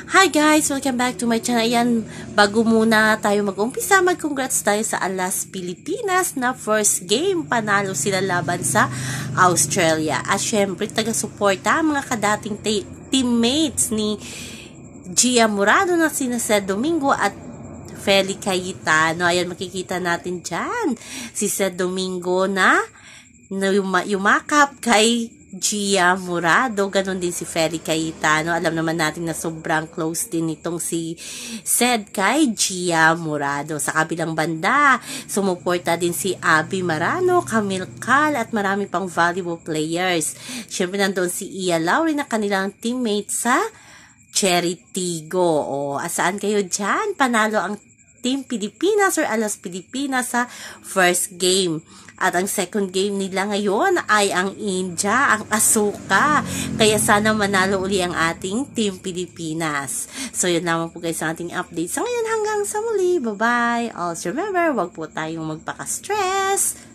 Hi guys! Welcome back to my channel. Ayan, bago muna tayo mag-umpisa, mag-congrats tayo sa Alas Pilipinas na first game. Panalo sila laban sa Australia. At syempre, taga-suporta ang mga kadating teammates ni Gia Murado na sina Sed Domingo at Feli Cayetano. Ayan, makikita natin dyan si Sed Domingo na yumakap kay Gia Murado, ganun din si Feli Cayetano. Alam naman natin na sobrang close din itong si Sed kay Gia Murado. Sa kabilang banda, sumuporta din si Abby Marano, Camille Cal at marami pang valuable players. Siyempre nandoon si Ia Lauri na kanilang teammate sa Cherry Tigo. O, asaan kayo dyan? Panalo ang Team Pilipinas or Alas Pilipinas sa first game. At ang second game nila ngayon ay ang India, ang Asuka. Kaya sana manalo uli ang ating Team Pilipinas. So yun naman po guys ang ating update. So ngayon hanggang sa muli. Bye-bye. Also remember, wag po tayong magpaka-stress.